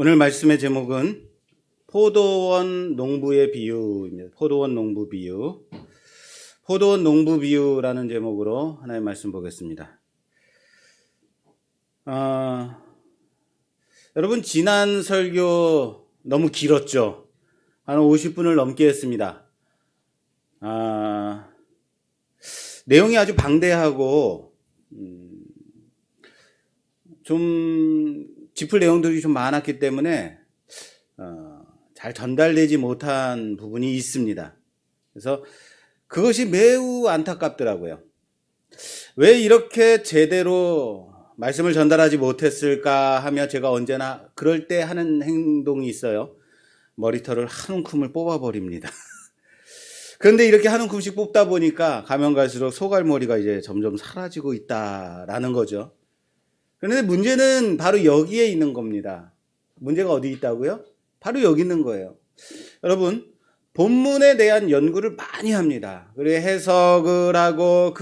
오늘 말씀의 제목은 포도원 농부의 비유입니다. 포도원 농부 비유. 포도원 농부 비유라는 제목으로 하나의 말씀 보겠습니다. 여러분, 지난 설교 너무 길었죠? 한 50분을 넘게 했습니다. 내용이 아주 방대하고 좀 짚을 내용들이 좀 많았기 때문에 잘 전달되지 못한 부분이 있습니다. 그래서 그것이 매우 안타깝더라고요. 왜 이렇게 제대로 말씀을 전달하지 못했을까 하며 제가 언제나 그럴 때 하는 행동이 있어요. 머리털을 한 움큼을 뽑아버립니다. 그런데 이렇게 한 움큼씩 뽑다 보니까 가면 갈수록 소갈머리가 이제 점점 사라지고 있다라는 거죠. 그런데 문제는 바로 여기에 있는 겁니다. 문제가 어디 있다고요? 바로 여기 있는 거예요. 여러분, 본문에 대한 연구를 많이 합니다. 그리고 해석을 하고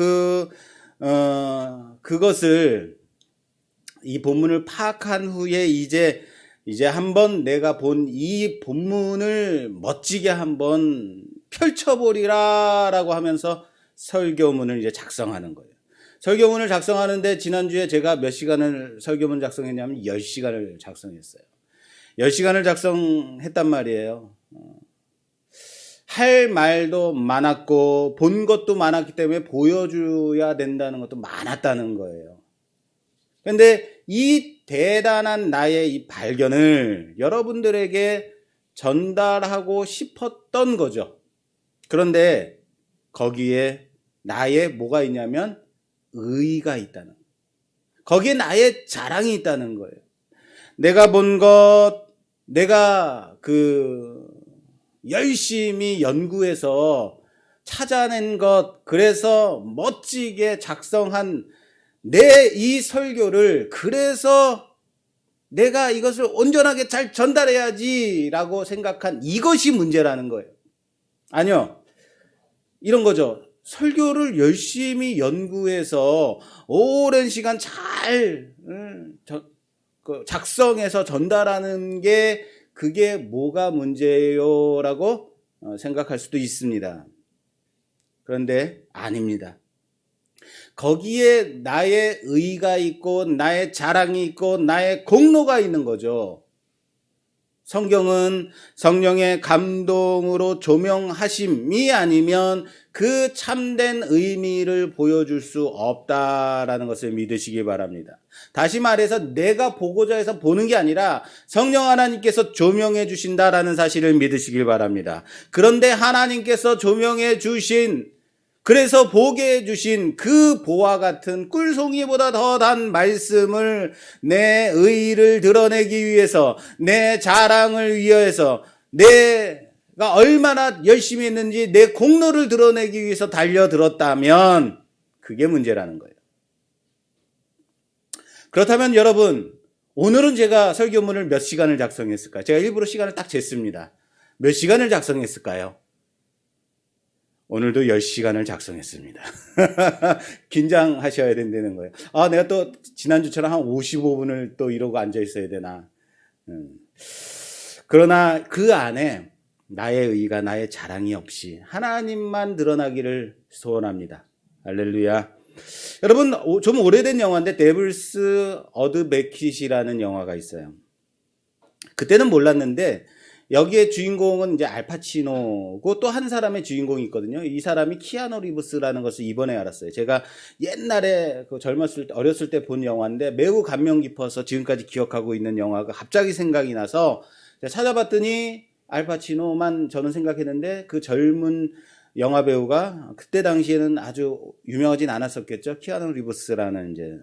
그것을 이 본문을 파악한 후에 이제 한번 내가 본 이 본문을 멋지게 한번 펼쳐보리라라고 하면서 설교문을 이제 작성하는 거예요. 설교문을 작성하는데 지난주에 제가 몇 시간을 설교문 작성했냐면 10시간을 작성했어요. 10시간을 작성했단 말이에요. 할 말도 많았고 본 것도 많았기 때문에 보여줘야 된다는 것도 많았다는 거예요. 그런데 이 대단한 나의 이 발견을 여러분들에게 전달하고 싶었던 거죠. 그런데 거기에 나의 뭐가 있냐면 의의가 있다는 거예요. 거기에 나의 자랑이 있다는 거예요. 내가 본 것, 내가 열심히 연구해서 찾아낸 것, 그래서 멋지게 작성한 내 이 설교를 그래서 내가 이것을 온전하게 잘 전달해야지라고 생각한 이것이 문제라는 거예요. 아니요. 이런 거죠. 설교를 열심히 연구해서 오랜 시간 잘 작성해서 전달하는 게 그게 뭐가 문제예요? 라고 생각할 수도 있습니다. 그런데 아닙니다. 거기에 나의 의의가 있고 나의 자랑이 있고 나의 공로가 있는 거죠. 성경은 성령의 감동으로 조명하심이 아니면 그 참된 의미를 보여줄 수 없다라는 것을 믿으시기 바랍니다. 다시 말해서 내가 보고자 해서 보는 게 아니라 성령 하나님께서 조명해 주신다라는 사실을 믿으시길 바랍니다. 그런데 하나님께서 조명해 주신, 그래서 보게 해주신 그 보와 같은 꿀송이보다 더 단 말씀을 내 의의를 드러내기 위해서, 내 자랑을 위해서, 내가 얼마나 열심히 했는지 내 공로를 드러내기 위해서 달려들었다면 그게 문제라는 거예요. 그렇다면 여러분, 오늘은 제가 설교문을 몇 시간을 작성했을까요? 제가 일부러 시간을 딱 쟀습니다. 몇 시간을 작성했을까요? 오늘도 10시간을 작성했습니다. 긴장하셔야 된다는 거예요. 내가 또 지난주처럼 한 55분을 또 이러고 앉아 있어야 되나. 그러나 그 안에 나의 의의가, 나의 자랑이 없이 하나님만 드러나기를 소원합니다. 할렐루야. 여러분, 좀 오래된 영화인데 데블스 어드베킷이라는 영화가 있어요. 그때는 몰랐는데 여기에 주인공은 이제 알파치노고 또 한 사람의 주인공이 있거든요. 이 사람이 키아누 리브스라는 것을 이번에 알았어요. 제가 옛날에 어렸을 때 본 영화인데 매우 감명 깊어서 지금까지 기억하고 있는 영화가 갑자기 생각이 나서 찾아봤더니 알파치노만 저는 생각했는데 그 젊은 영화 배우가 그때 당시에는 아주 유명하진 않았었겠죠. 키아누 리브스라는 이제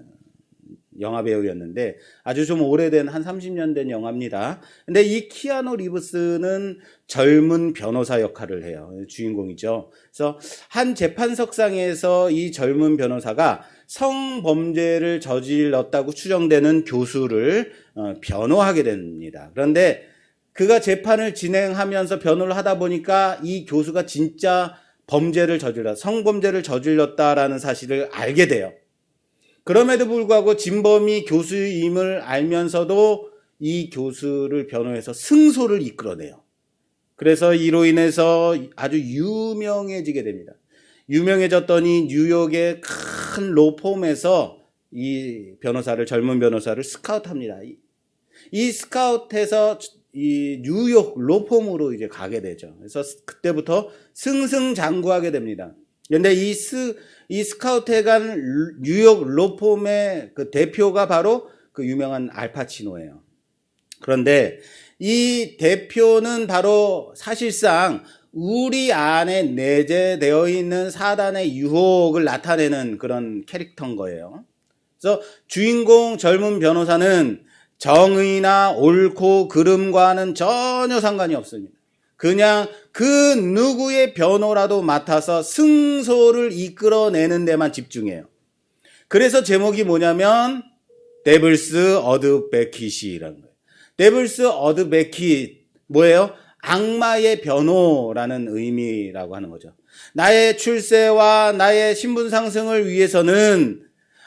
영화 배우였는데 아주 좀 오래된 한 30년 된 영화입니다. 근데 이 키아누 리브스는 젊은 변호사 역할을 해요. 주인공이죠. 그래서 한 재판석상에서 이 젊은 변호사가 성범죄를 저질렀다고 추정되는 교수를 변호하게 됩니다. 그런데 그가 재판을 진행하면서 변호를 하다 보니까 이 교수가 진짜 성범죄를 저질렀다라는 사실을 알게 돼요. 그럼에도 불구하고 진범이 교수임을 알면서도 이 교수를 변호해서 승소를 이끌어내요. 그래서 이로 인해서 아주 유명해지게 됩니다. 유명해졌더니 뉴욕의 큰 로펌에서 이 변호사를, 젊은 변호사를 스카우트합니다. 이 스카우트해서 이 뉴욕 로펌으로 이제 가게 되죠. 그래서 그때부터 승승장구하게 됩니다. 그런데 이 스카우트에 간 뉴욕 로펌의 그 대표가 바로 그 유명한 알파치노예요. 그런데 이 대표는 바로 사실상 우리 안에 내재되어 있는 사단의 유혹을 나타내는 그런 캐릭터인 거예요. 그래서 주인공 젊은 변호사는 정의나 옳고 그름과는 전혀 상관이 없습니다. 그냥 그 누구의 변호라도 맡아서 승소를 이끌어내는 데만 집중해요. 그래서 제목이 뭐냐면 데블스 어드베킷이라는 거예요. 데블스 어드베킷 뭐예요? 악마의 변호라는 의미라고 하는 거죠. 나의 출세와 나의 신분 상승을 위해서는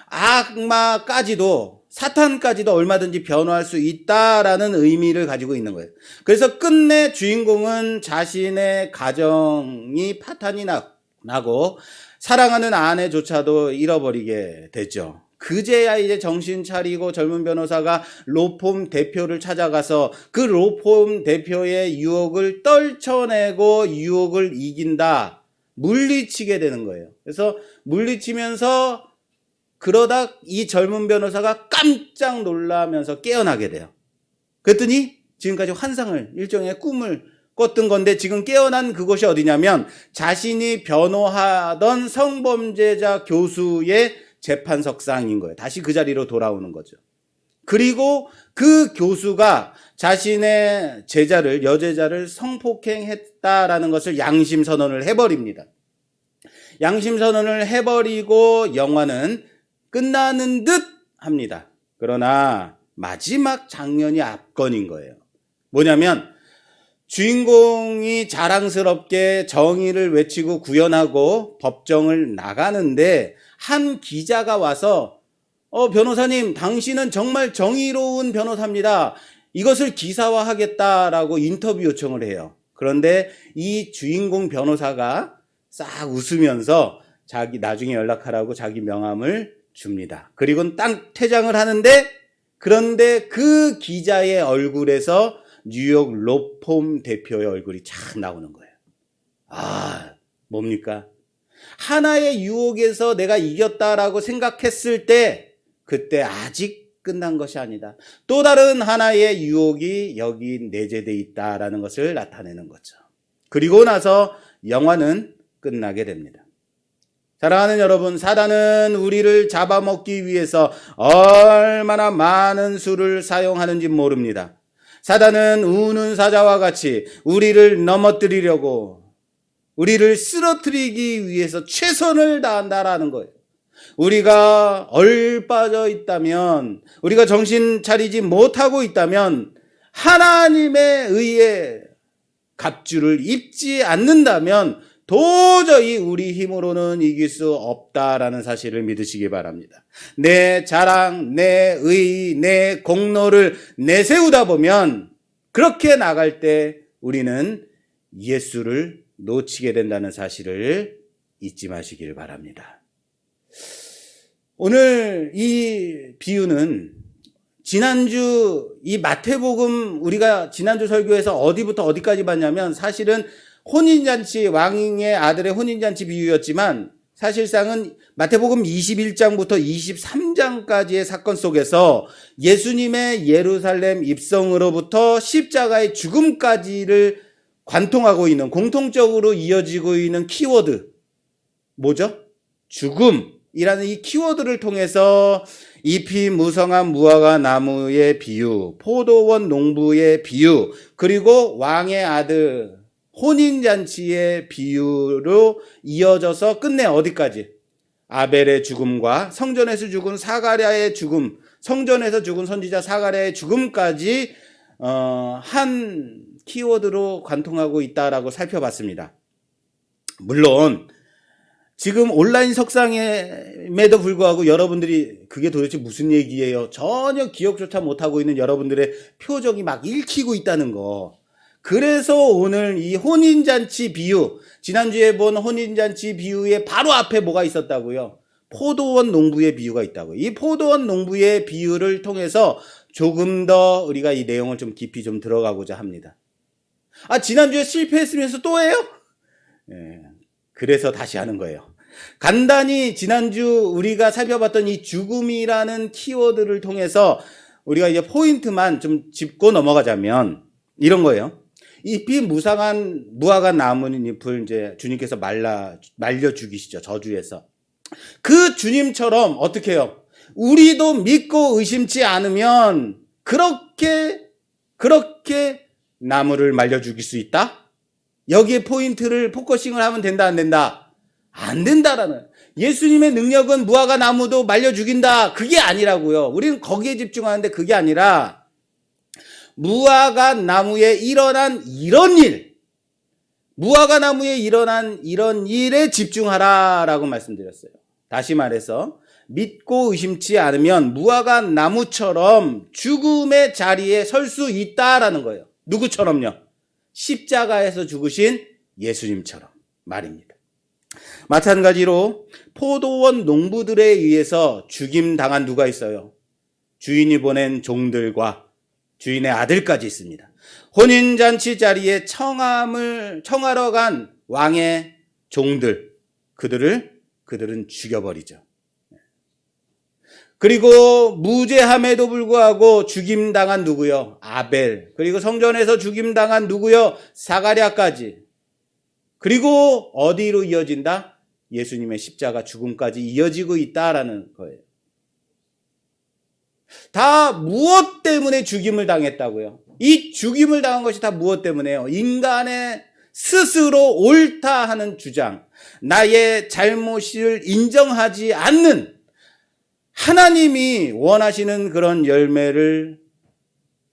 악마까지도, 사탄까지도 얼마든지 변호할 수 있다라는 의미를 가지고 있는 거예요. 그래서 끝내 주인공은 자신의 가정이 파탄이 나고 사랑하는 아내조차도 잃어버리게 되죠. 그제야 이제 정신 차리고 젊은 변호사가 로펌 대표를 찾아가서 그 로펌 대표의 유혹을 떨쳐내고 유혹을 이긴다, 물리치게 되는 거예요. 그래서 물리치면서 그러다 이 젊은 변호사가 깜짝 놀라면서 깨어나게 돼요. 그랬더니 지금까지 환상을, 일종의 꿈을 꿨던 건데 지금 깨어난 그곳이 어디냐면 자신이 변호하던 성범죄자 교수의 재판석상인 거예요. 다시 그 자리로 돌아오는 거죠. 그리고 그 교수가 자신의 제자를, 여제자를 성폭행했다라는 것을 양심선언을 해버립니다. 양심선언을 해버리고 영화는 끝나는 듯 합니다. 그러나 마지막 장면이 압권인 거예요. 뭐냐면 주인공이 자랑스럽게 정의를 외치고 구현하고 법정을 나가는데 한 기자가 와서 변호사님, 당신은 정말 정의로운 변호사입니다. 이것을 기사화하겠다라고 인터뷰 요청을 해요. 그런데 이 주인공 변호사가 싹 웃으면서 자기 나중에 연락하라고 자기 명함을 줍니다. 그리고 딱 퇴장을 하는데, 그런데 그 기자의 얼굴에서 뉴욕 로펌 대표의 얼굴이 착 나오는 거예요. 아, 뭡니까? 하나의 유혹에서 내가 이겼다라고 생각했을 때 그때 아직 끝난 것이 아니다. 또 다른 하나의 유혹이 여기 내재되어 있다라는 것을 나타내는 거죠. 그리고 나서 영화는 끝나게 됩니다. 사랑하는 여러분, 사단은 우리를 잡아먹기 위해서 얼마나 많은 수를 사용하는지 모릅니다. 사단은 우는 사자와 같이 우리를 넘어뜨리려고, 우리를 쓰러뜨리기 위해서 최선을 다한다라는 거예요. 우리가 얼빠져 있다면, 우리가 정신 차리지 못하고 있다면, 하나님의 의에 갑주를 입지 않는다면 도저히 우리 힘으로는 이길 수 없다라는 사실을 믿으시기 바랍니다. 내 자랑, 내 의, 내 공로를 내세우다 보면 그렇게 나갈 때 우리는 예수를 놓치게 된다는 사실을 잊지 마시길 바랍니다. 오늘 이 비유는 지난주 이 마태복음, 우리가 지난주 설교에서 어디부터 어디까지 봤냐면 사실은 혼인잔치, 왕의 아들의 혼인잔치 비유였지만 사실상은 마태복음 21장부터 23장까지의 사건 속에서 예수님의 예루살렘 입성으로부터 십자가의 죽음까지를 관통하고 있는, 공통적으로 이어지고 있는 키워드, 뭐죠? 죽음이라는 이 키워드를 통해서 잎이 무성한 무화과 나무의 비유, 포도원 농부의 비유, 그리고 왕의 아들 혼인잔치의 비유로 이어져서 끝내 어디까지? 아벨의 죽음과 성전에서 죽은 사가랴의 죽음, 성전에서 죽은 선지자 사가랴의 죽음까지 한 키워드로 관통하고 있다라고 살펴봤습니다. 물론 지금 온라인 석상임에도 불구하고 여러분들이 그게 도대체 무슨 얘기예요? 전혀 기억조차 못하고 있는 여러분들의 표정이 막 읽히고 있다는 거. 그래서 오늘 이 혼인잔치 비유, 지난주에 본 혼인잔치 비유의 바로 앞에 뭐가 있었다고요? 포도원 농부의 비유가 있다고요. 이 포도원 농부의 비유를 통해서 조금 더 우리가 이 내용을 좀 깊이 좀 들어가고자 합니다. 지난주에 실패했으면서 또 해요? 그래서 다시 하는 거예요. 간단히 지난주 우리가 살펴봤던 이 죽음이라는 키워드를 통해서 우리가 이제 포인트만 좀 짚고 넘어가자면 이런 거예요. 잎이 무성한 무화과 나뭇잎을 이제 주님께서 말려 죽이시죠. 저주에서. 그 주님처럼 어떻게 해요? 우리도 믿고 의심치 않으면 그렇게 나무를 말려 죽일 수 있다? 여기에 포인트를 포커싱을 하면 된다, 안 된다? 안 된다라는. 예수님의 능력은 무화과 나무도 말려 죽인다. 그게 아니라고요. 우리는 거기에 집중하는데 그게 아니라 무화과 나무에 일어난 이런 일, 무화과 나무에 일어난 이런 일에 집중하라라고 말씀드렸어요. 다시 말해서 믿고 의심치 않으면 무화과 나무처럼 죽음의 자리에 설 수 있다라는 거예요. 누구처럼요? 십자가에서 죽으신 예수님처럼 말입니다. 마찬가지로 포도원 농부들에 의해서 죽임당한 누가 있어요? 주인이 보낸 종들과 주인의 아들까지 있습니다. 혼인잔치 자리에 청하러 간 왕의 종들, 그들은 죽여버리죠. 그리고 무죄함에도 불구하고 죽임당한 누구요? 아벨. 그리고 성전에서 죽임당한 누구요? 사가랴까지. 그리고 어디로 이어진다? 예수님의 십자가 죽음까지 이어지고 있다라는 거예요. 다 무엇 때문에 죽임을 당했다고요? 이 죽임을 당한 것이 다 무엇 때문에요? 인간의 스스로 옳다 하는 주장, 나의 잘못을 인정하지 않는 하나님이 원하시는 그런 열매를,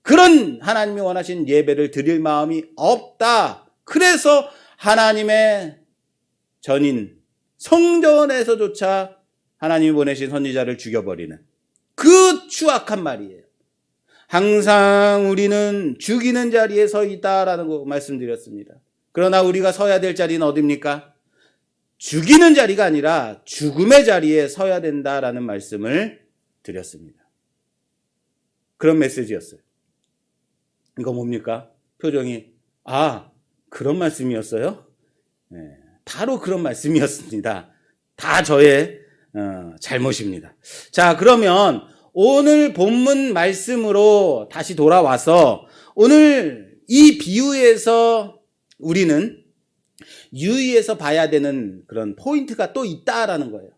그런 하나님이 원하시는 예배를 드릴 마음이 없다. 그래서 하나님의 전인 성전에서조차 하나님이 보내신 선지자를 죽여버리는 그 추악한 말이에요. 항상 우리는 죽이는 자리에 서 있다라는 거 말씀드렸습니다. 그러나 우리가 서야 될 자리는 어디입니까? 죽이는 자리가 아니라 죽음의 자리에 서야 된다라는 말씀을 드렸습니다. 그런 메시지였어요. 이거 뭡니까? 표정이 그런 말씀이었어요? 네, 바로 그런 말씀이었습니다. 다 저의 잘못입니다. 자, 그러면 오늘 본문 말씀으로 다시 돌아와서 오늘 이 비유에서 우리는 유의해서 봐야 되는 그런 포인트가 또 있다라는 거예요.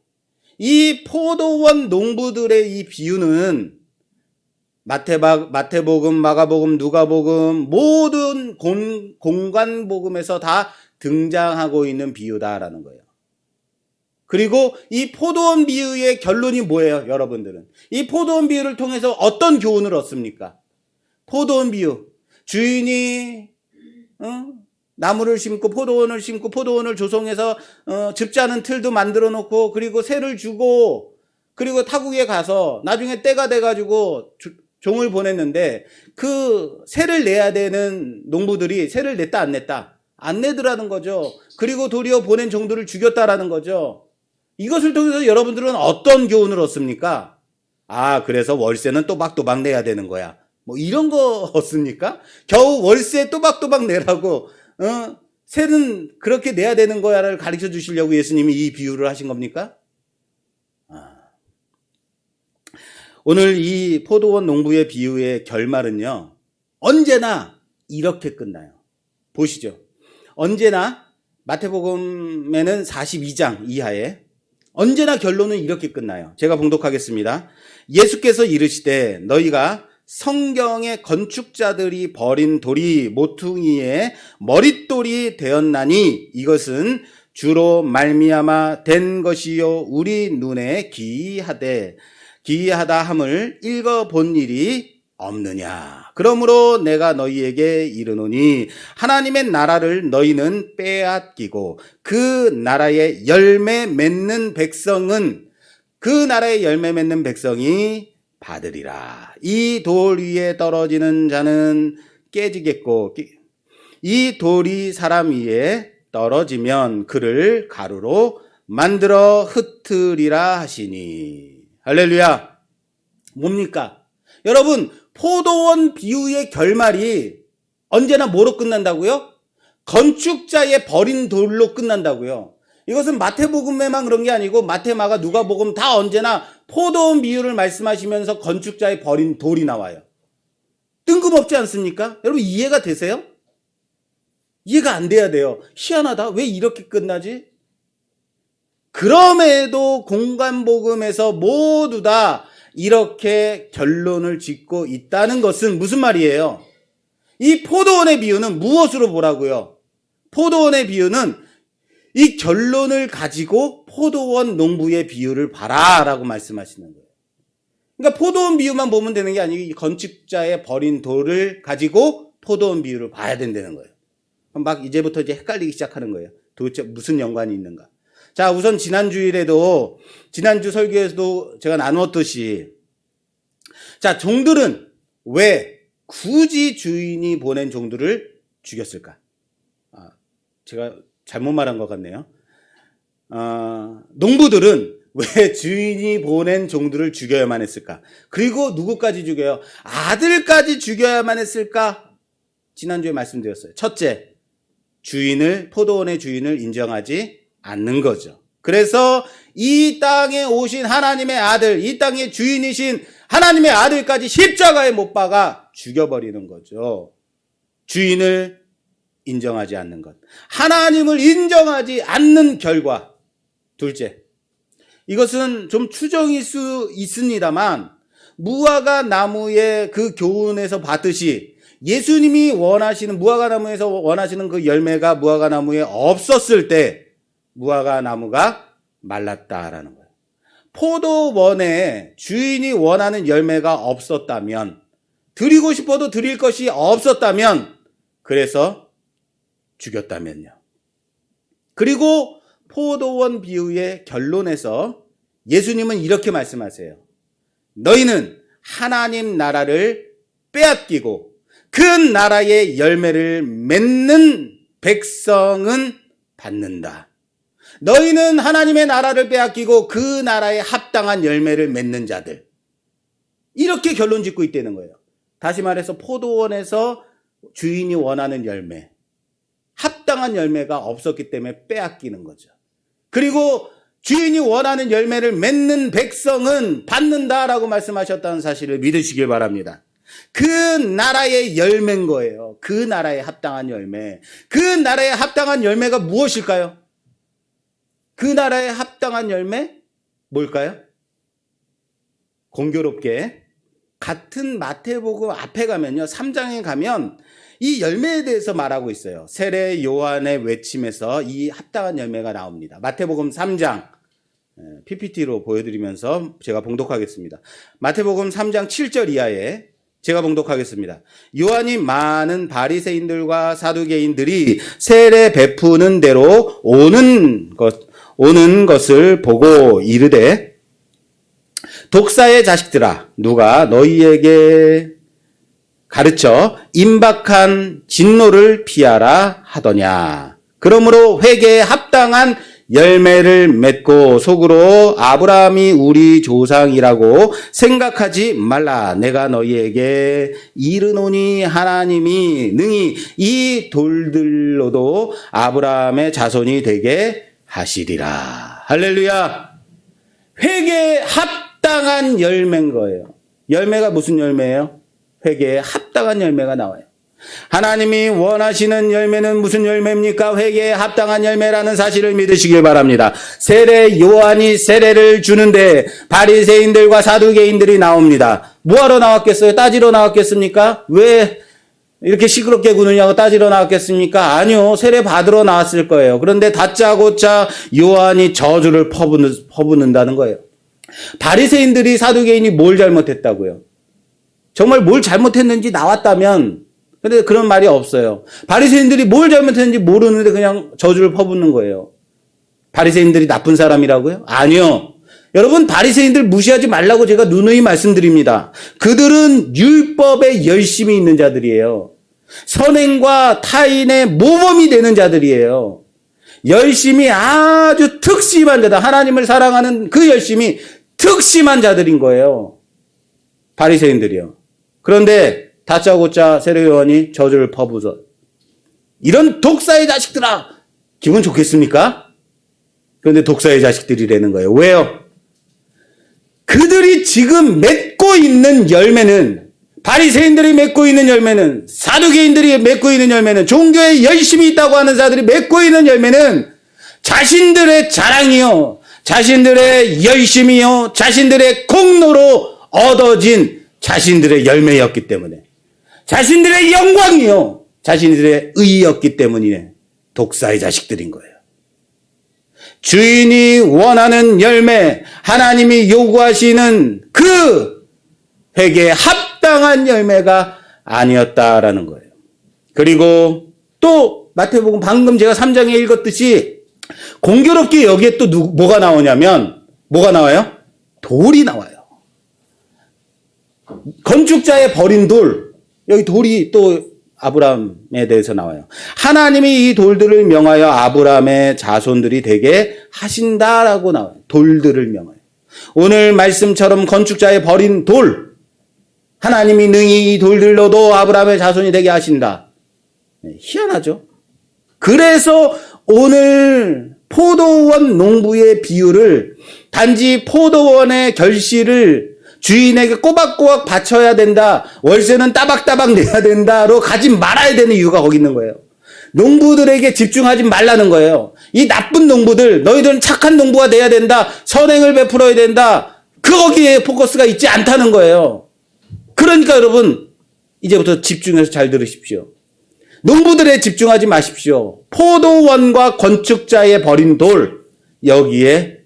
이 포도원 농부들의 이 비유는 마태복음, 마가복음, 누가복음 모든 공관복음에서 다 등장하고 있는 비유다라는 거예요. 그리고 이 포도원 비유의 결론이 뭐예요, 여러분들은? 이 포도원 비유를 통해서 어떤 교훈을 얻습니까? 포도원 비유. 주인이 나무를 심고 포도원을 조성해서 즙자는 틀도 만들어 놓고 그리고 새를 주고 그리고 타국에 가서 나중에 때가 돼가지고 종을 보냈는데 그 새를 내야 되는 농부들이 새를 냈다 안 냈다? 안 내더라는 거죠. 그리고 도리어 보낸 종들을 죽였다라는 거죠. 이것을 통해서 여러분들은 어떤 교훈을 얻습니까? 그래서 월세는 또박또박 내야 되는 거야. 뭐 이런 거 얻습니까? 겨우 월세 또박또박 내라고 새는 그렇게 내야 되는 거야를 가르쳐 주시려고 예수님이 이 비유를 하신 겁니까? 오늘 이 포도원 농부의 비유의 결말은요, 언제나 이렇게 끝나요. 보시죠. 언제나 마태복음에는 42장 이하에 언제나 결론은 이렇게 끝나요. 제가 봉독하겠습니다. 예수께서 이르시되 너희가 성경의 건축자들이 버린 돌이 모퉁이의 머릿돌이 되었나니 이것은 주로 말미암아 된 것이요 우리 눈에 기이하다 함을 읽어본 일이 없느냐. 그러므로 내가 너희에게 이르노니 하나님의 나라를 너희는 빼앗기고 그 나라의 열매 맺는 백성은 그 나라의 열매 맺는 백성이 받으리라. 이 돌 위에 떨어지는 자는 깨지겠고 이 돌이 사람 위에 떨어지면 그를 가루로 만들어 흩으리라 하시니. 할렐루야. 뭡니까? 여러분, 포도원 비유의 결말이 언제나 뭐로 끝난다고요? 건축자의 버린 돌로 끝난다고요. 이것은 마태복음에만 그런 게 아니고 마태, 마가, 누가복음 다 언제나 포도원 비유를 말씀하시면서 건축자의 버린 돌이 나와요. 뜬금없지 않습니까? 여러분 이해가 되세요? 이해가 안 돼야 돼요. 희한하다. 왜 이렇게 끝나지? 그럼에도 공관복음에서 모두 다 이렇게 결론을 짓고 있다는 것은 무슨 말이에요? 이 포도원의 비유는 무엇으로 보라고요? 포도원의 비유는 이 결론을 가지고 포도원 농부의 비유를 봐라 라고 말씀하시는 거예요. 그러니까 포도원 비유만 보면 되는 게 아니고 이 건축자의 버린 돌을 가지고 포도원 비유를 봐야 된다는 거예요. 막 이제부터 이제 헷갈리기 시작하는 거예요. 도대체 무슨 연관이 있는가? 자, 우선 지난주 설교에서도 제가 나누었듯이, 자, 종들은 왜 굳이 주인이 보낸 종들을 죽였을까? 제가 잘못 말한 것 같네요. 농부들은 왜 주인이 보낸 종들을 죽여야만 했을까? 그리고 누구까지 죽여요? 아들까지 죽여야만 했을까? 지난주에 말씀드렸어요. 첫째, 포도원의 주인을 인정하지 않는 거죠. 그래서 이 땅에 오신 하나님의 아들, 이 땅의 주인이신 하나님의 아들까지 십자가에 못 박아 죽여버리는 거죠. 주인을 인정하지 않는 것. 하나님을 인정하지 않는 결과. 둘째, 이것은 좀 추정일 수 있습니다만 무화과 나무의 그 교훈에서 봤듯이 예수님이 원하시는 무화과 나무에서 원하시는 그 열매가 무화과 나무에 없었을 때 무화과 나무가 말랐다라는 거예요. 포도원에 주인이 원하는 열매가 없었다면, 드리고 싶어도 드릴 것이 없었다면, 그래서 죽였다면요. 그리고 포도원 비유의 결론에서 예수님은 이렇게 말씀하세요. 너희는 하나님 나라를 빼앗기고 그 나라의 열매를 맺는 백성은 받는다. 너희는 하나님의 나라를 빼앗기고 그 나라에 합당한 열매를 맺는 자들. 이렇게 결론 짓고 있다는 거예요. 다시 말해서 포도원에서 주인이 원하는 열매, 합당한 열매가 없었기 때문에 빼앗기는 거죠. 그리고 주인이 원하는 열매를 맺는 백성은 받는다라고 말씀하셨다는 사실을 믿으시길 바랍니다. 그 나라의 열매인 거예요. 그 나라에 합당한 열매. 그 나라에 합당한 열매가 무엇일까요? 그 나라에 합당한 열매? 뭘까요? 공교롭게 같은 마태복음 앞에 가면요, 3장에 가면 이 열매에 대해서 말하고 있어요. 세례 요한의 외침에서 이 합당한 열매가 나옵니다. 마태복음 3장 PPT로 보여드리면서 제가 봉독하겠습니다. 마태복음 3장 7절 이하에 제가 봉독하겠습니다. 요한이 많은 바리새인들과 사두개인들이 세례 베푸는 대로 오는 것을 보고 이르되 독사의 자식들아, 누가 너희에게 가르쳐 임박한 진노를 피하라 하더냐. 그러므로 회개에 합당한 열매를 맺고 속으로 아브라함이 우리 조상이라고 생각하지 말라. 내가 너희에게 이르노니 하나님이 능히 이 돌들로도 아브라함의 자손이 되게 하시리라. 할렐루야. 회개에 합당한 열매인 거예요. 열매가 무슨 열매예요? 회개에 합당한 열매가 나와요. 하나님이 원하시는 열매는 무슨 열매입니까? 회개에 합당한 열매라는 사실을 믿으시길 바랍니다. 세례 요한이 세례를 주는데 바리새인들과 사두개인들이 나옵니다. 뭐하러 나왔겠어요? 따지러 나왔겠습니까? 왜 이렇게 시끄럽게 구느냐고 따지러 나왔겠습니까? 아니요. 세례 받으러 나왔을 거예요. 그런데 다짜고짜 요한이 저주를 퍼붓는다는 거예요. 바리새인들이 사두개인이 뭘 잘못했다고요? 정말 뭘 잘못했는지 나왔다면, 근데 그런 말이 없어요. 바리새인들이 뭘 잘못했는지 모르는데 그냥 저주를 퍼붓는 거예요. 바리새인들이 나쁜 사람이라고요? 아니요. 여러분, 바리새인들 무시하지 말라고 제가 누누이 말씀드립니다. 그들은 율법에 열심히 있는 자들이에요. 선행과 타인의 모범이 되는 자들이에요. 열심히 아주 특심한 자다. 하나님을 사랑하는 그 열심이 특심한 자들인 거예요. 바리새인들이요. 그런데 다짜고짜 세례요한이 저주를 퍼부어 이런 독사의 자식들아, 기분 좋겠습니까? 그런데 독사의 자식들이라는 거예요. 왜요? 그들이 지금 맺고 있는 열매는, 바리새인들이 맺고 있는 열매는, 사두개인들이 맺고 있는 열매는, 종교에 열심히 있다고 하는 자들이 맺고 있는 열매는 자신들의 자랑이요, 자신들의 열심이요, 자신들의 공로로 얻어진 자신들의 열매였기 때문에, 자신들의 영광이요, 자신들의 의였기 때문이네. 독사의 자식들인 거예요. 주인이 원하는 열매, 하나님이 요구하시는 그 회개에 합당한 열매가 아니었다라는 거예요. 그리고 또 마태복음 방금 제가 3장에 읽었듯이 공교롭게 여기에 또 뭐가 나오냐면, 뭐가 나와요? 돌이 나와요. 건축자의 버린 돌, 여기 돌이 또 아브라함에 대해서 나와요. 하나님이 이 돌들을 명하여 아브라함의 자손들이 되게 하신다라고 나와요. 돌들을 명하여. 오늘 말씀처럼 건축자의 버린 돌, 하나님이 능히 이 돌들로도 아브라함의 자손이 되게 하신다. 희한하죠? 그래서 오늘 포도원 농부의 비유를 단지 포도원의 결실을 주인에게 꼬박꼬박 바쳐야 된다, 월세는 따박따박 내야 된다로 가지 말아야 되는 이유가 거기 있는 거예요. 농부들에게 집중하지 말라는 거예요. 이 나쁜 농부들, 너희들은 착한 농부가 돼야 된다, 선행을 베풀어야 된다, 거기에 포커스가 있지 않다는 거예요. 그러니까 여러분, 이제부터 집중해서 잘 들으십시오. 농부들에 집중하지 마십시오. 포도원과 건축자의 버린 돌, 여기에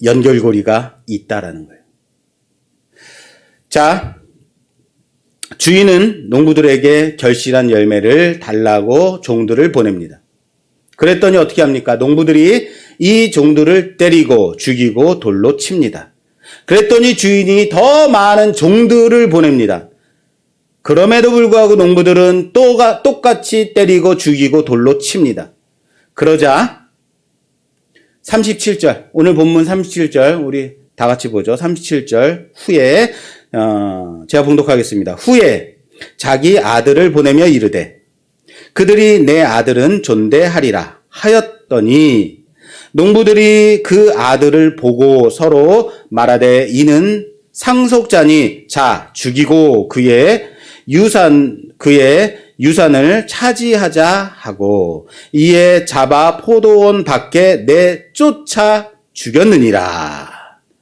연결고리가 있다라는 거예요. 자, 주인은 농부들에게 결실한 열매를 달라고 종들을 보냅니다. 그랬더니 어떻게 합니까? 농부들이 이 종들을 때리고 죽이고 돌로 칩니다. 그랬더니 주인이 더 많은 종들을 보냅니다. 그럼에도 불구하고 농부들은 똑같이 때리고 죽이고 돌로 칩니다. 그러자 37절, 오늘 본문 37절 우리 다 같이 보죠. 37절 후에 제가 봉독하겠습니다. 후에 자기 아들을 보내며 이르되 그들이 내 아들은 존대하리라 하였더니 농부들이 그 아들을 보고 서로 말하되 이는 상속자니 자 죽이고 그의 유산을 차지하자 하고 이에 잡아 포도원 밖에 내쫓아 죽였느니라.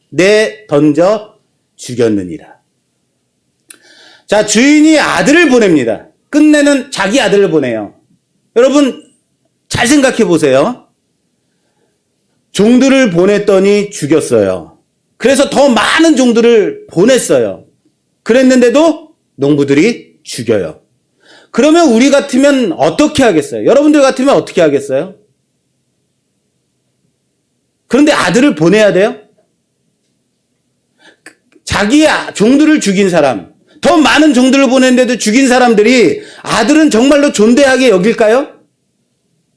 내던져 죽였느니라. 자, 주인이 아들을 보냅니다. 끝내는 자기 아들을 보내요. 여러분 잘 생각해 보세요. 종들을 보냈더니 죽였어요. 그래서 더 많은 종들을 보냈어요. 그랬는데도 농부들이 죽여요. 그러면 우리 같으면 어떻게 하겠어요? 여러분들 같으면 어떻게 하겠어요? 그런데 아들을 보내야 돼요? 자기의 종들을 죽인 사람, 더 많은 종들을 보냈는데도 죽인 사람들이 아들은 정말로 존대하게 여길까요?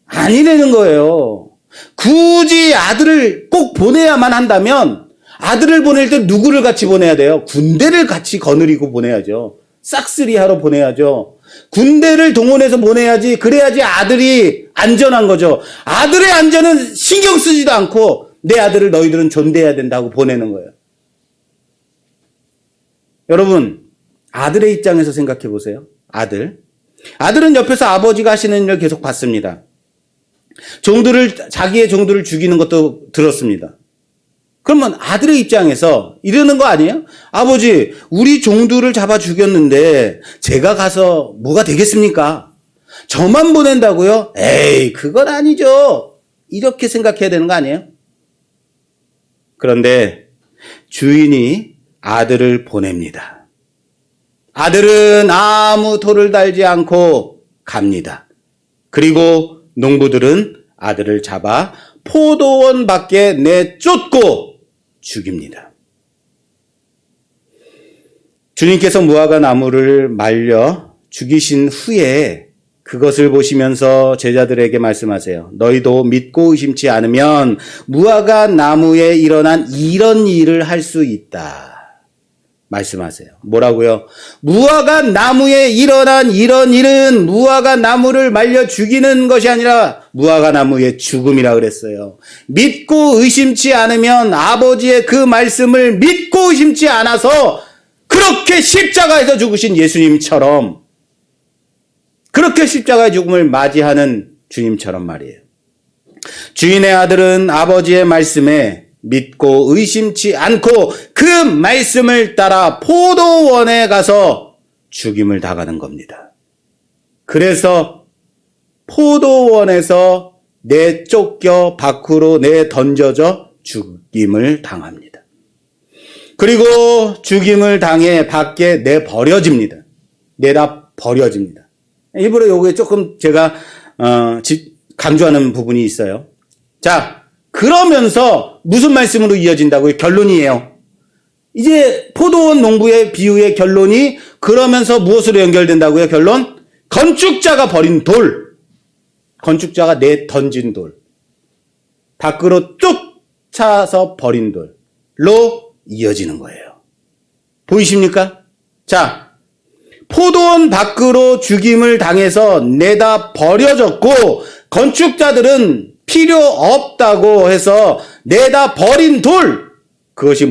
아니라는 거예요. 굳이 아들을 꼭 보내야만 한다면 아들을 보낼 때 누구를 같이 보내야 돼요? 군대를 같이 거느리고 보내야죠. 싹쓸이하러 보내야죠. 군대를 동원해서 보내야지. 그래야지 아들이 안전한 거죠. 아들의 안전은 신경 쓰지도 않고 내 아들을 너희들은 존대해야 된다고 보내는 거예요. 여러분, 아들의 입장에서 생각해 보세요. 아들은 옆에서 아버지가 하시는 일을 계속 봤습니다. 자기의 종들을 죽이는 것도 들었습니다. 그러면 아들의 입장에서 이러는 거 아니에요? 아버지, 우리 종들을 잡아 죽였는데 제가 가서 뭐가 되겠습니까? 저만 보낸다고요? 에이, 그건 아니죠. 이렇게 생각해야 되는 거 아니에요? 그런데 주인이 아들을 보냅니다. 아들은 아무 토를 달지 않고 갑니다. 그리고 농부들은 아들을 잡아 포도원 밖에 내쫓고 죽입니다. 주님께서 무화과 나무를 말려 죽이신 후에 그것을 보시면서 제자들에게 말씀하세요. 너희도 믿고 의심치 않으면 무화과 나무에 일어난 이런 일을 할 수 있다. 말씀하세요. 뭐라고요? 무화과 나무에 일어난 이런 일은 무화과 나무를 말려 죽이는 것이 아니라 무화과 나무의 죽음이라 그랬어요. 믿고 의심치 않으면 아버지의 그 말씀을 믿고 의심치 않아서 그렇게 십자가에서 죽으신 예수님처럼 그렇게 십자가의 죽음을 맞이하는 주님처럼 말이에요. 주인의 아들은 아버지의 말씀에 믿고 의심치 않고 그 말씀을 따라 포도원에 가서 죽임을 당하는 겁니다. 그래서 포도원에서 내쫓겨 밖으로 내던져져 죽임을 당합니다. 그리고 죽임을 당해 밖에 내버려집니다. 내다 버려집니다. 일부러 요게 조금 제가 강조하는 부분이 있어요. 자, 그러면서 무슨 말씀으로 이어진다고요? 결론이에요. 이제 포도원 농부의 비유의 결론이 그러면서 무엇으로 연결된다고요? 결론? 건축자가 버린 돌. 건축자가 내던진 돌. 밖으로 쫓아서 버린 돌로 이어지는 거예요. 보이십니까? 자, 포도원 밖으로 죽임을 당해서 내다 버려졌고 건축자들은 필요 없다고 해서 내다 버린 돌, 그것이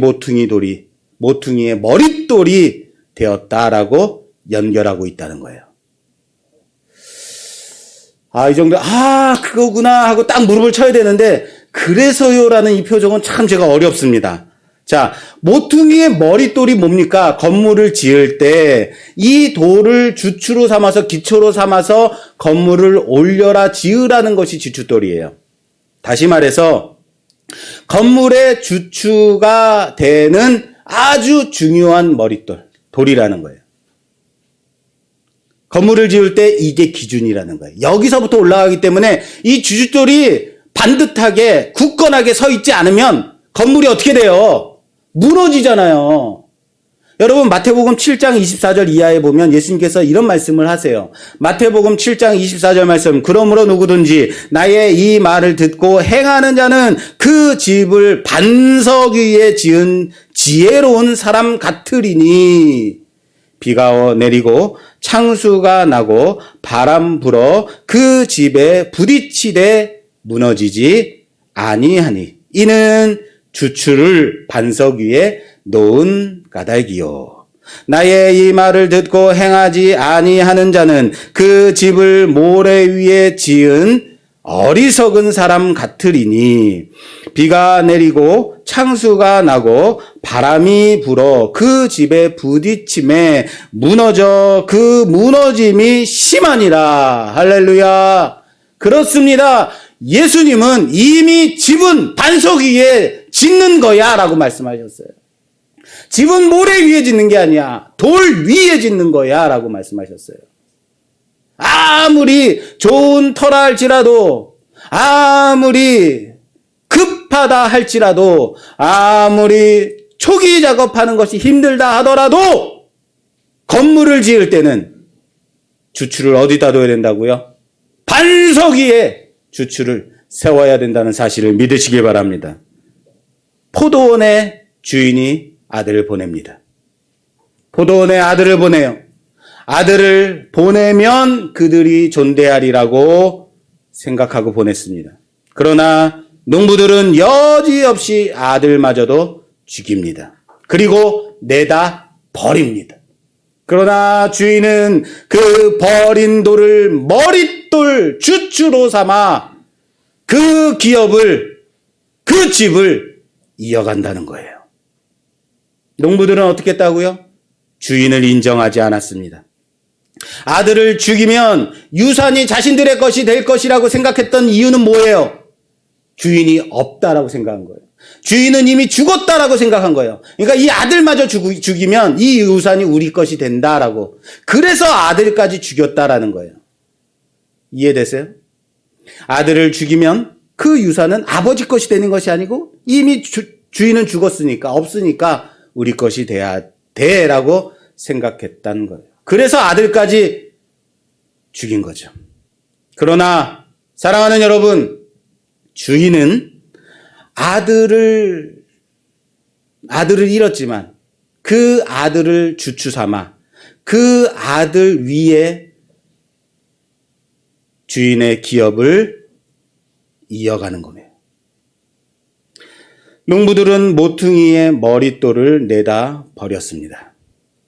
모퉁이의 머릿돌이 되었다라고 연결하고 있다는 거예요. 이 정도, 그거구나 하고 딱 무릎을 쳐야 되는데, 그래서요라는 이 표정은 참 제가 어렵습니다. 자, 모퉁이의 머릿돌이 뭡니까? 건물을 지을 때 이 돌을 주추로 삼아서 기초로 삼아서 건물을 올려라 지으라는 것이 지춧돌이에요. 다시 말해서 건물의 주추가 되는 아주 중요한 돌이라는 거예요. 건물을 지을 때 이게 기준이라는 거예요. 여기서부터 올라가기 때문에 이 주춧돌이 반듯하게 굳건하게 서 있지 않으면 건물이 어떻게 돼요? 무너지잖아요. 여러분 마태복음 7장 24절 이하에 보면 예수님께서 이런 말씀을 하세요. 마태복음 7장 24절 말씀. 그러므로 누구든지 나의 이 말을 듣고 행하는 자는 그 집을 반석 위에 지은 지혜로운 사람 같으리니 비가 내리고 창수가 나고 바람 불어 그 집에 부딪히되 무너지지 아니하니 이는 주추를 반석 위에 놓은 까닭이요. 나의 이 말을 듣고 행하지 아니하는 자는 그 집을 모래 위에 지은 어리석은 사람 같으리니 비가 내리고 창수가 나고 바람이 불어 그 집에 부딪힘에 무너져 그 무너짐이 심하니라. 할렐루야. 그렇습니다. 예수님은 이미 집은 반석 위에 짓는 거야 라고 말씀하셨어요. 집은 모래 위에 짓는 게 아니야. 돌 위에 짓는 거야 라고 말씀하셨어요. 아무리 좋은 터라 할지라도, 아무리 급하다 할지라도, 아무리 초기 작업하는 것이 힘들다 하더라도 건물을 지을 때는 주추를 어디다 둬야 된다고요? 반석 위에 주추를 세워야 된다는 사실을 믿으시기 바랍니다. 포도원의 주인이 아들을 보냅니다. 포도원에 아들을 보내요. 아들을 보내면 그들이 존대하리라고 생각하고 보냈습니다. 그러나 농부들은 여지없이 아들마저도 죽입니다. 그리고 내다 버립니다. 그러나 주인은 그 버린 돌을 머릿돌 주추로 삼아 그 기업을, 그 집을 이어간다는 거예요. 농부들은 어떻게 했다고요? 주인을 인정하지 않았습니다. 아들을 죽이면 유산이 자신들의 것이 될 것이라고 생각했던 이유는 뭐예요? 주인이 없다라고 생각한 거예요. 주인은 이미 죽었다라고 생각한 거예요. 그러니까 이 아들마저 죽이면 이 유산이 우리 것이 된다라고. 그래서 아들까지 죽였다라는 거예요. 이해되세요? 아들을 죽이면 그 유산은 아버지 것이 되는 것이 아니고 이미 주인은 죽었으니까 없으니까 우리 것이 돼야 돼라고 생각했다는 거예요. 그래서 아들까지 죽인 거죠. 그러나 사랑하는 여러분, 주인은 아들을 잃었지만 그 아들을 주추 삼아 그 아들 위에 주인의 기업을 이어가는 거예요. 농부들은 모퉁이의 머릿돌을 내다 버렸습니다.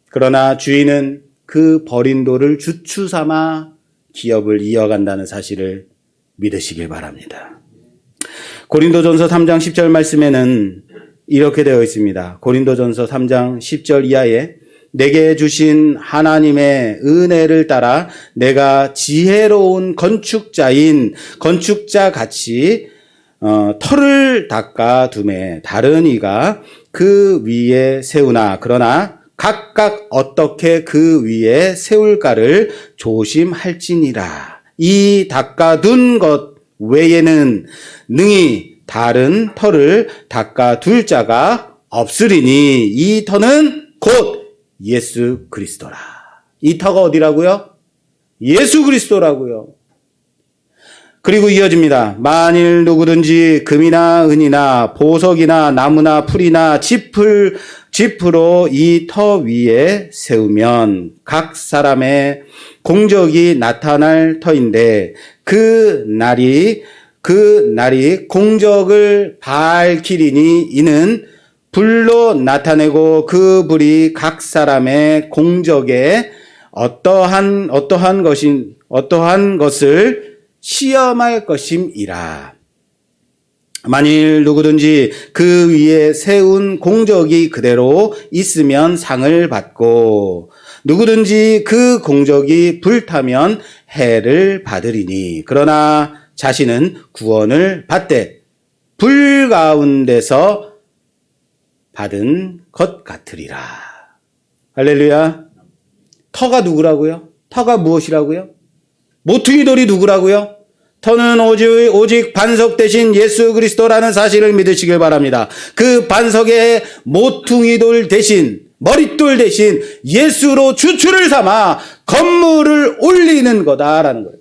그러나 주인은 그 버린 돌을 주추 삼아 기업을 이어간다는 사실을 믿으시길 바랍니다. 고린도전서 3장 10절 말씀에는 이렇게 되어 있습니다. 고린도전서 3장 10절 이하에 내게 주신 하나님의 은혜를 따라 내가 지혜로운 건축자 같이 터를 닦아 두매 다른 이가 그 위에 세우나 그러나 각각 어떻게 그 위에 세울까를 조심할지니라. 이 닦아둔 것 외에는 능히 다른 터를 닦아둘 자가 없으리니 이 터는 곧 예수 그리스도라. 이 터가 어디라고요? 예수 그리스도라고요. 그리고 이어집니다. 만일 누구든지 금이나 은이나 보석이나 나무나 풀이나 짚으로 이 터 위에 세우면 각 사람의 공적이 나타날 터인데 그 날이 공적을 밝히리니 이는 불로 나타내고 그 불이 각 사람의 공적에 어떠한 것을 시험할 것임이라. 만일 누구든지 그 위에 세운 공적이 그대로 있으면 상을 받고 누구든지 그 공적이 불타면 해를 받으리니 그러나 자신은 구원을 받되 불 가운데서 받은 것 같으리라. 할렐루야. 터가 누구라고요? 터가 무엇이라고요? 모퉁이 돌이 누구라고요? 터는 오직 반석 대신 예수 그리스도라는 사실을 믿으시길 바랍니다. 그 반석의 모퉁이 돌 대신 머릿돌 대신 예수로 주추를 삼아 건물을 올리는 거다라는 거예요.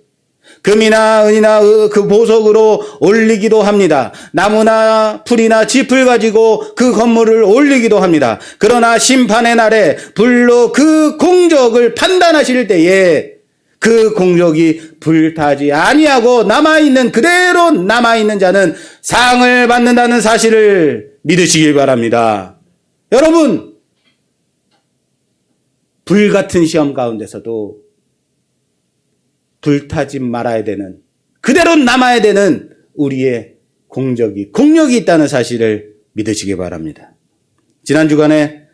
금이나 은이나 그 보석으로 올리기도 합니다. 나무나 풀이나 짚을 가지고 그 건물을 올리기도 합니다. 그러나 심판의 날에 불로 그 공적을 판단하실 때에 그 공적이 불타지 아니하고 그대로 남아있는 자는 상을 받는다는 사실을 믿으시길 바랍니다. 여러분, 불같은 시험 가운데서도 불타지 말아야 되는, 그대로 남아야 되는 우리의 공력이 있다는 사실을 믿으시기 바랍니다. 지난 주간에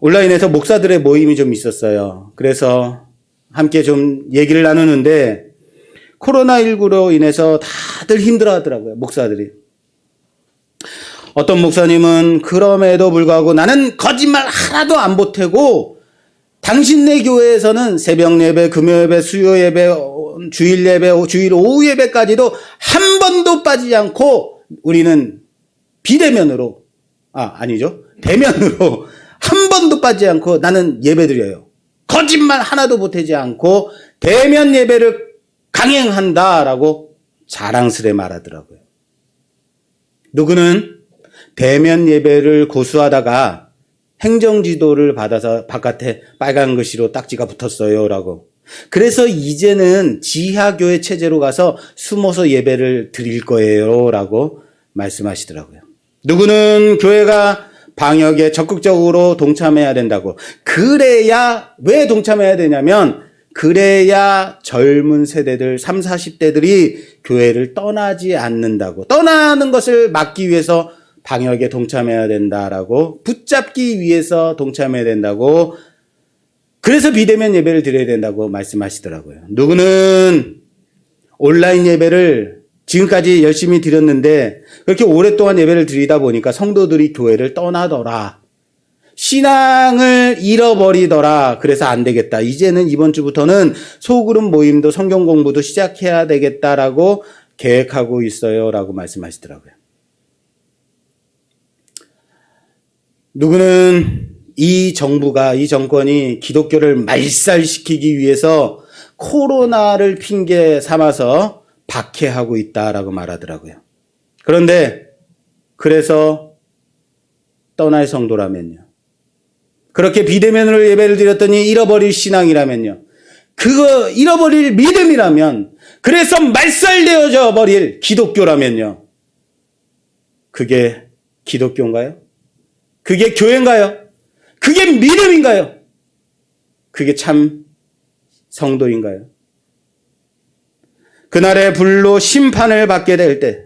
온라인에서 목사들의 모임이 좀 있었어요. 그래서 함께 좀 얘기를 나누는데 코로나19로 인해서 다들 힘들어 하더라고요. 목사들이. 어떤 목사님은 그럼에도 불구하고 나는 거짓말 하나도 안 보태고 당신네 교회에서는 새벽 예배, 금요 예배, 수요 예배, 주일 예배, 주일 오후 예배까지도 한 번도 빠지지 않고 우리는 대면으로 한 번도 빠지지 않고 나는 예배 드려요. 거짓말 하나도 보태지 않고 대면 예배를 강행한다라고 자랑스레 말하더라고요. 누구는 대면 예배를 고수하다가 행정지도를 받아서 바깥에 빨간 글씨로 딱지가 붙었어요라고. 그래서 이제는 지하교회 체제로 가서 숨어서 예배를 드릴 거예요라고 말씀하시더라고요. 누구는 교회가 방역에 적극적으로 동참해야 된다고. 그래야, 왜 동참해야 되냐면 그래야 젊은 세대들 30, 40대들이 교회를 떠나지 않는다고. 떠나는 것을 막기 위해서 방역에 동참해야 된다라고, 붙잡기 위해서 동참해야 된다고, 그래서 비대면 예배를 드려야 된다고 말씀하시더라고요. 누구는 온라인 예배를 지금까지 열심히 드렸는데 그렇게 오랫동안 예배를 드리다 보니까 성도들이 교회를 떠나더라. 신앙을 잃어버리더라. 그래서 안 되겠다. 이제는 이번 주부터는 소그룹 모임도 성경 공부도 시작해야 되겠다라고 계획하고 있어요. 라고 말씀하시더라고요. 누구는 이 정부가, 이 정권이 기독교를 말살시키기 위해서 코로나를 핑계 삼아서 박해하고 있다라고 말하더라고요. 그런데 그래서 떠날 성도라면요. 그렇게 비대면으로 예배를 드렸더니 잃어버릴 신앙이라면요. 그거 잃어버릴 믿음이라면, 그래서 말살되어져 버릴 기독교라면요. 그게 기독교인가요? 그게 교회인가요? 그게 믿음인가요? 그게 참 성도인가요? 그날의 불로 심판을 받게 될 때,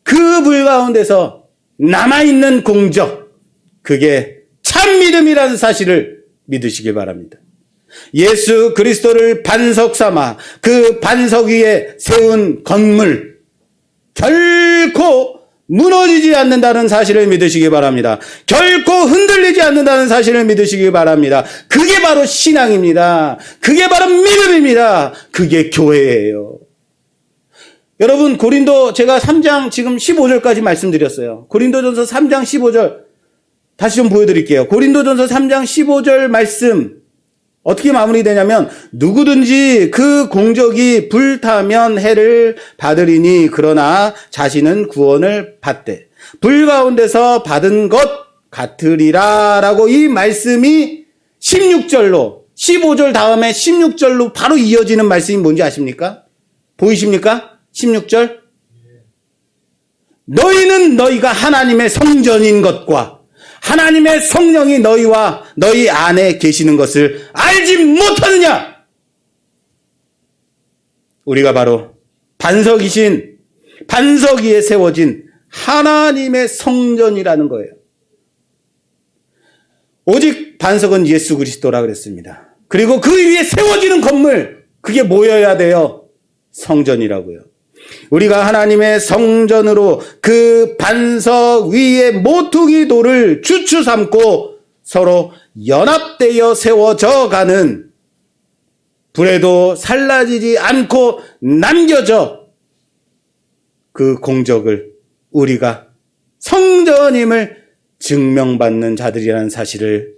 그 불 가운데서 남아있는 공적, 그게 참 믿음이라는 사실을 믿으시길 바랍니다. 예수 그리스도를 반석 삼아 그 반석 위에 세운 건물, 결코 무너지지 않는다는 사실을 믿으시기 바랍니다. 결코 흔들리지 않는다는 사실을 믿으시기 바랍니다. 그게 바로 신앙입니다. 그게 바로 믿음입니다. 그게 교회예요. 여러분, 고린도 제가 3장 지금 15절까지 말씀드렸어요. 고린도전서 3장 15절 다시 좀 보여드릴게요. 고린도전서 3장 15절 말씀 어떻게 마무리되냐면, 누구든지 그 공적이 불타면 해를 받으리니 그러나 자신은 구원을 받되 불 가운데서 받은 것 같으리라 라고, 이 말씀이 16절로 15절 다음에 16절로 바로 이어지는 말씀이 뭔지 아십니까? 보이십니까? 16절. 너희는 너희가 하나님의 성전인 것과 하나님의 성령이 너희와 너희 안에 계시는 것을 알지 못하느냐? 우리가 바로 반석이신, 반석 위에 세워진 하나님의 성전이라는 거예요. 오직 반석은 예수 그리스도라 그랬습니다. 그리고 그 위에 세워지는 건물, 그게 뭐여야 돼요? 성전이라고요. 우리가 하나님의 성전으로 그 반석 위에 모퉁이 돌을 주추 삼고 서로 연합되어 세워져 가는, 불에도 살라지지 않고 남겨져 그 공적을 우리가 성전임을 증명받는 자들이라는 사실을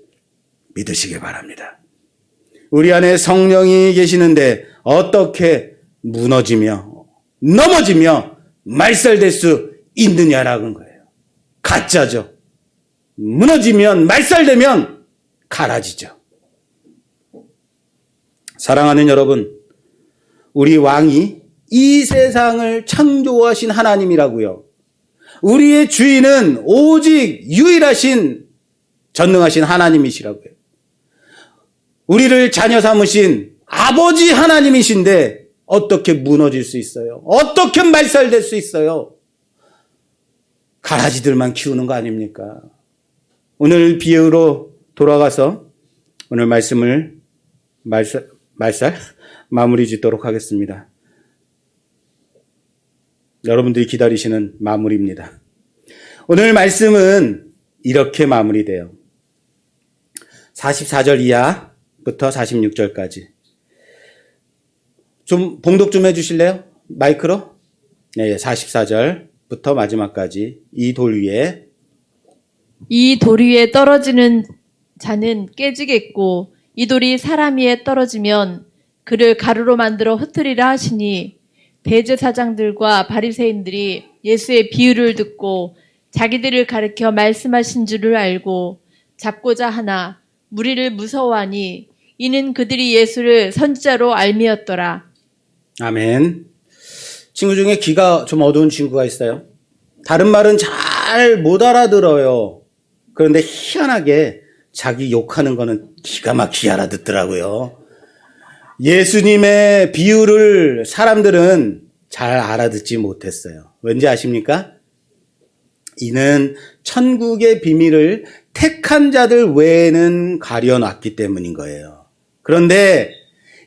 믿으시기 바랍니다. 우리 안에 성령이 계시는데 어떻게 무너지며 넘어지며 말살될 수 있느냐라는 거예요. 가짜죠. 무너지면, 말살되면 갈아지죠. 사랑하는 여러분, 우리 왕이 이 세상을 창조하신 하나님이라고요. 우리의 주인은 오직 유일하신 전능하신 하나님이시라고요. 우리를 자녀 삼으신 아버지 하나님이신데 어떻게 무너질 수 있어요? 어떻게 말살될 수 있어요? 가라지들만 키우는 거 아닙니까? 오늘 비유로 돌아가서 오늘 말씀을 마무리 짓도록 하겠습니다. 여러분들이 기다리시는 마무리입니다. 오늘 말씀은 이렇게 마무리돼요. 44절 이하부터 46절까지. 좀 봉독 좀 해주실래요? 마이크로? 네, 44절부터 마지막까지. 이 돌 위에 떨어지는 자는 깨지겠고 이 돌이 사람 위에 떨어지면 그를 가루로 만들어 흩으리라 하시니, 대제사장들과 바리새인들이 예수의 비유를 듣고 자기들을 가리켜 말씀하신 줄을 알고 잡고자 하나 무리를 무서워하니 이는 그들이 예수를 선지자로 알미었더라. 아멘. 친구 중에 귀가 좀 어두운 친구가 있어요. 다른 말은 잘 못 알아들어요. 그런데 희한하게 자기 욕하는 거는 기가 막히게 알아듣더라고요. 예수님의 비유를 사람들은 잘 알아듣지 못했어요. 왠지 아십니까? 이는 천국의 비밀을 택한 자들 외에는 가려놨기 때문인 거예요. 그런데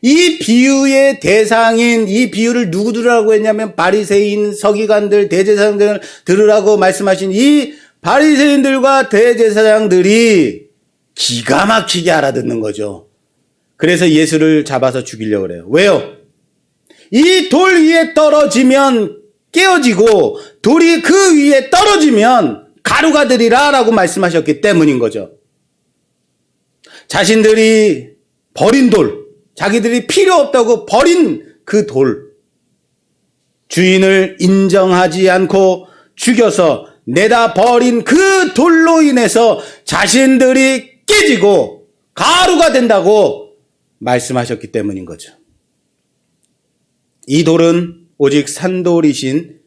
이 비유의 대상인 이 비유를 누구 들으라고 했냐면 바리새인, 서기관들, 대제사장들 들으라고 말씀하신 이 바리새인들과 대제사장들이 기가 막히게 알아듣는 거죠. 그래서 예수를 잡아서 죽이려고 그래요. 왜요? 이 돌 위에 떨어지면 깨어지고 돌이 그 위에 떨어지면 가루가 되리라 라고 말씀하셨기 때문인 거죠. 자신들이 버린 돌, 자기들이 필요 없다고 버린 그 돌, 주인을 인정하지 않고 죽여서 내다 버린 그 돌로 인해서 자신들이 깨지고 가루가 된다고 말씀하셨기 때문인 거죠. 이 돌은 오직 산돌이신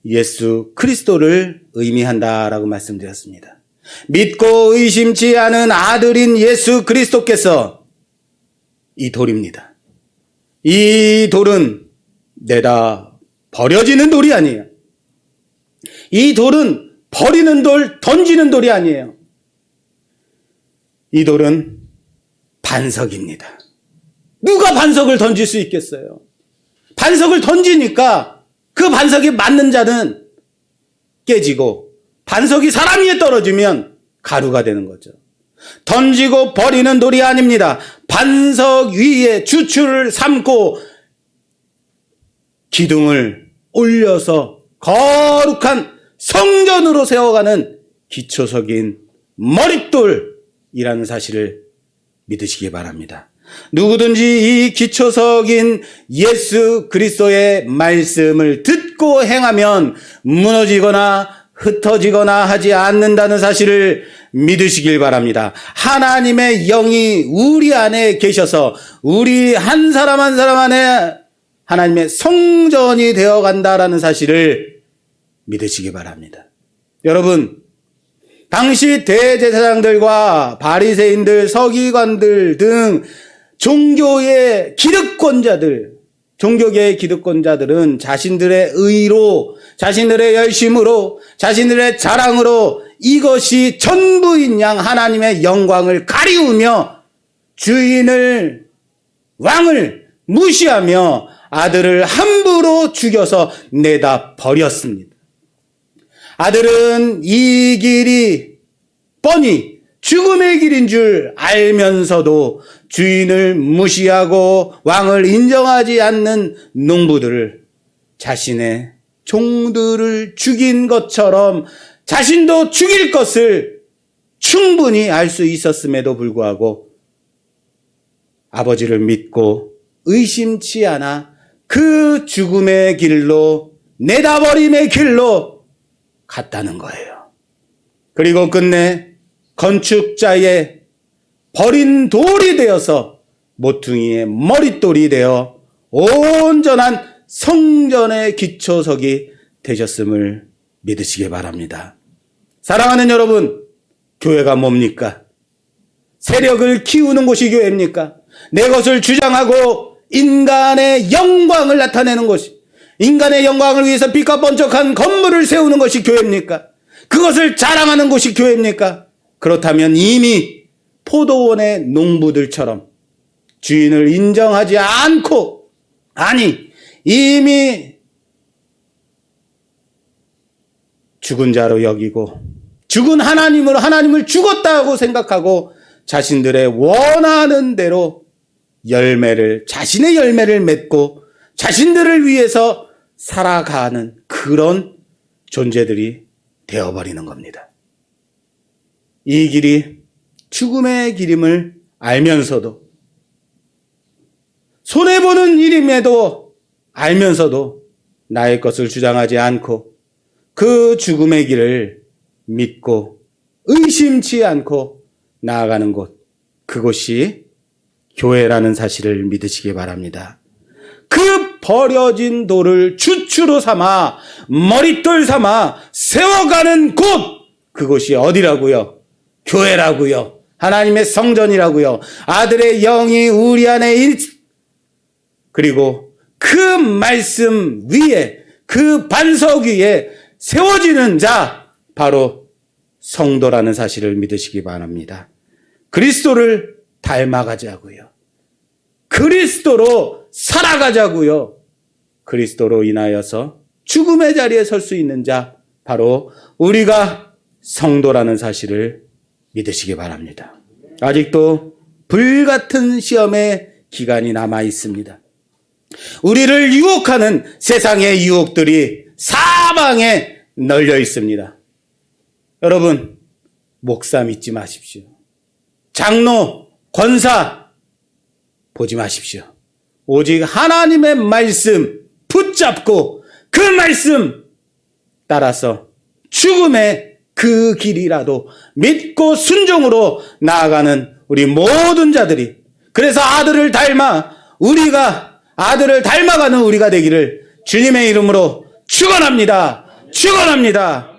예수 그리스도를 의미한다라고 말씀드렸습니다. 믿고 의심치 않은 아들인 예수 그리스도께서 이 돌입니다. 이 돌은 내다 버려지는 돌이 아니에요. 이 돌은 버리는 돌, 던지는 돌이 아니에요. 이 돌은 반석입니다. 누가 반석을 던질 수 있겠어요? 반석을 던지니까 그 반석에 맞는 자는 깨지고 반석이 사람 위에 떨어지면 가루가 되는 거죠. 던지고 버리는 돌이 아닙니다. 반석 위에 주추를 삼고 기둥을 올려서 거룩한 성전으로 세워가는 기초석인 머릿돌이라는 사실을 믿으시기 바랍니다. 누구든지 이 기초석인 예수 그리스도의 말씀을 듣고 행하면 무너지거나 흩어지거나 하지 않는다는 사실을 믿으시길 바랍니다. 하나님의 영이 우리 안에 계셔서 우리 한 사람 한 사람 안에 하나님의 성전이 되어간다라는 사실을 믿으시기 바랍니다. 여러분, 당시 대제사장들과 바리새인들, 서기관들 등 종교계의 기득권자들은 자신들의 의로, 자신들의 열심으로, 자신들의 자랑으로 이것이 전부인 양 하나님의 영광을 가리우며 주인을, 왕을 무시하며 아들을 함부로 죽여서 내다 버렸습니다. 아들은 이 길이 뻔히 죽음의 길인 줄 알면서도 주인을 무시하고 왕을 인정하지 않는 농부들을 자신의 종들을 죽인 것처럼 자신도 죽일 것을 충분히 알 수 있었음에도 불구하고 아버지를 믿고 의심치 않아 그 죽음의 길로, 내다버림의 길로 갔다는 거예요. 그리고 끝내 건축자의 버린 돌이 되어서 모퉁이의 머릿돌이 되어 온전한 성전의 기초석이 되셨음을 믿으시기 바랍니다. 사랑하는 여러분, 교회가 뭡니까? 세력을 키우는 곳이 교회입니까? 내 것을 주장하고 인간의 영광을 나타내는 곳이, 인간의 영광을 위해서 빛과 번쩍한 건물을 세우는 것이 교회입니까? 그것을 자랑하는 곳이 교회입니까? 그렇다면 이미 포도원의 농부들처럼 주인을 인정하지 않고, 아니 이미 죽은 자로 여기고 죽은 하나님으로 하나님을 죽었다고 생각하고 자신들의 원하는 대로 자신의 열매를 맺고 자신들을 위해서 살아가는 그런 존재들이 되어버리는 겁니다. 이 길이 죽음의 길임을 알면서도, 손해보는 일임에도 알면서도 나의 것을 주장하지 않고 그 죽음의 길을 믿고 의심치 않고 나아가는 곳, 그곳이 교회라는 사실을 믿으시기 바랍니다. 그 버려진 돌을 주추로 삼아 머릿돌 삼아 세워가는 곳, 그곳이 어디라고요? 교회라고요. 하나님의 성전이라고요. 아들의 영이 우리 안에 그리고 그 말씀 위에, 그 반석 위에 세워지는 자, 바로 성도라는 사실을 믿으시기 바랍니다. 그리스도를 닮아가자고요. 그리스도로 살아가자고요. 그리스도로 인하여서 죽음의 자리에 설 수 있는 자, 바로 우리가 성도라는 사실을 믿으시기 바랍니다. 아직도 불같은 시험의 기간이 남아 있습니다. 우리를 유혹하는 세상의 유혹들이 사방에 널려 있습니다. 여러분, 목사 믿지 마십시오. 장로, 권사 보지 마십시오. 오직 하나님의 말씀 붙잡고 그 말씀 따라서 죽음의 그 길이라도 믿고 순종으로 나아가는 우리 모든 자들이, 그래서 아들을 닮아가는 우리가 되기를 주님의 이름으로 축원합니다. 축원합니다.